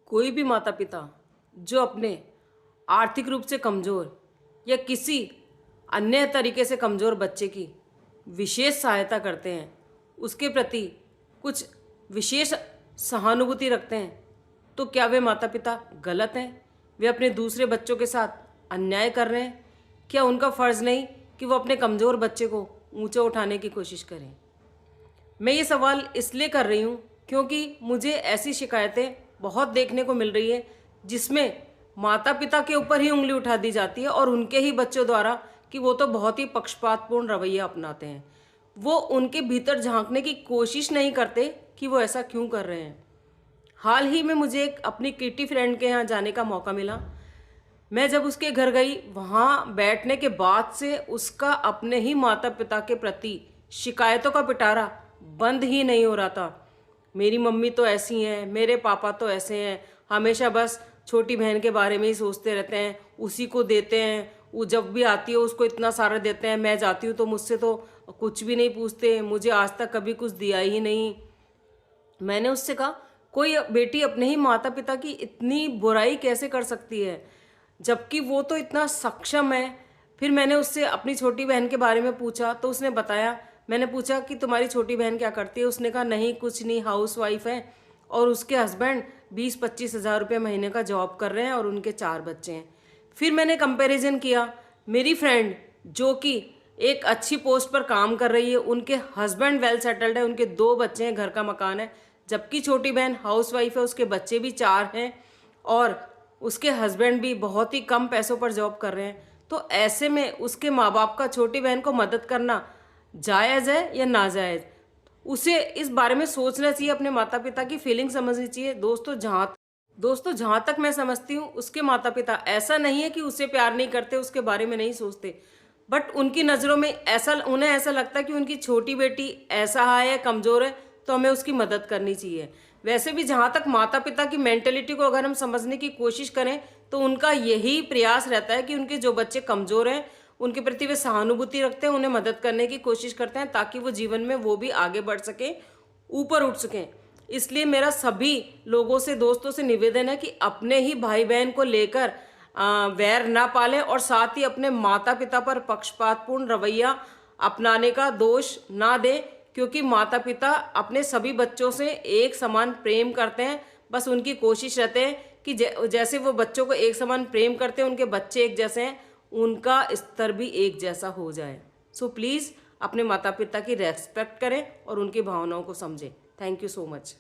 कोई भी माता पिता जो अपने आर्थिक रूप से कमज़ोर या किसी अन्य तरीके से कमज़ोर बच्चे की विशेष सहायता करते हैं, उसके प्रति कुछ विशेष सहानुभूति रखते हैं, तो क्या वे माता पिता गलत हैं? वे अपने दूसरे बच्चों के साथ अन्याय कर रहे हैं? क्या उनका फ़र्ज़ नहीं कि वो अपने कमज़ोर बच्चे को ऊंचा उठाने की कोशिश करें? मैं ये सवाल इसलिए कर रही हूँ क्योंकि मुझे ऐसी शिकायतें बहुत देखने को मिल रही है जिसमें माता पिता के ऊपर ही उंगली उठा दी जाती है और उनके ही बच्चों द्वारा कि वो तो बहुत ही पक्षपातपूर्ण रवैया अपनाते हैं। वो उनके भीतर झांकने की कोशिश नहीं करते कि वो ऐसा क्यों कर रहे हैं। हाल ही में मुझे एक अपनी किटी फ्रेंड के यहाँ जाने का मौका मिला। मैं जब उसके घर गई, वहाँ बैठने के बाद से उसका अपने ही माता पिता के प्रति शिकायतों का पिटारा बंद ही नहीं हो रहा था। मेरी मम्मी तो ऐसी हैं, मेरे पापा तो ऐसे हैं, हमेशा बस छोटी बहन के बारे में ही सोचते रहते हैं, उसी को देते हैं, वो जब भी आती है उसको इतना सारा देते हैं, मैं जाती हूँ तो मुझसे तो कुछ भी नहीं पूछते, मुझे आज तक कभी कुछ दिया ही नहीं। मैंने उससे कहा, कोई बेटी अपने ही माता पिता की इतनी बुराई कैसे कर सकती है, जबकि वो तो इतना सक्षम है। फिर मैंने उससे अपनी छोटी बहन के बारे में पूछा तो उसने बताया। मैंने पूछा कि तुम्हारी छोटी बहन क्या करती है? उसने कहा नहीं कुछ नहीं, हाउस वाइफ है और उसके हस्बैंड 20-25 हज़ार रुपये महीने का जॉब कर रहे हैं और उनके 4 बच्चे हैं। फिर मैंने कंपैरिजन किया, मेरी फ्रेंड जो कि एक अच्छी पोस्ट पर काम कर रही है, उनके हस्बैंड वेल सेटल्ड है, उनके 2 बच्चे हैं, घर का मकान है, जबकि छोटी बहन हाउस वाइफ है, उसके बच्चे भी 4 हैं और उसके हस्बैंड भी बहुत ही कम पैसों पर जॉब कर रहे हैं। तो ऐसे में उसके माँ बाप का छोटी बहन को मदद करना जायज़ है या नाजायज़? उसे इस बारे में सोचना चाहिए, अपने माता पिता की फीलिंग समझनी चाहिए। दोस्तों, जहाँ तक मैं समझती हूँ, उसके माता पिता ऐसा नहीं है कि उसे प्यार नहीं करते, उसके बारे में नहीं सोचते, बट उनकी नज़रों में उन्हें ऐसा लगता है कि उनकी छोटी बेटी ऐसा है, कमज़ोर है, तो हमें उसकी मदद करनी चाहिए। वैसे भी जहाँ तक माता पिता की मेंटेलिटी को अगर हम समझने की कोशिश करें तो उनका यही प्रयास रहता है कि उनके जो बच्चे कमज़ोर हैं उनके प्रति वे सहानुभूति रखते हैं, उन्हें मदद करने की कोशिश करते हैं ताकि वो जीवन में वो भी आगे बढ़ सकें, ऊपर उठ सकें। इसलिए मेरा सभी लोगों से, दोस्तों से निवेदन है कि अपने ही भाई बहन को लेकर वैर ना पालें और साथ ही अपने माता पिता पर पक्षपातपूर्ण रवैया अपनाने का दोष ना दें, क्योंकि माता पिता अपने सभी बच्चों से एक समान प्रेम करते हैं। बस उनकी कोशिश रहते हैं कि जैसे वो बच्चों को एक समान प्रेम करते हैं, उनके बच्चे एक जैसे हैं, उनका स्तर भी एक जैसा हो जाए। सो प्लीज़ अपने माता पिता की रेस्पेक्ट करें और उनकी भावनाओं को समझें। Thank you so much.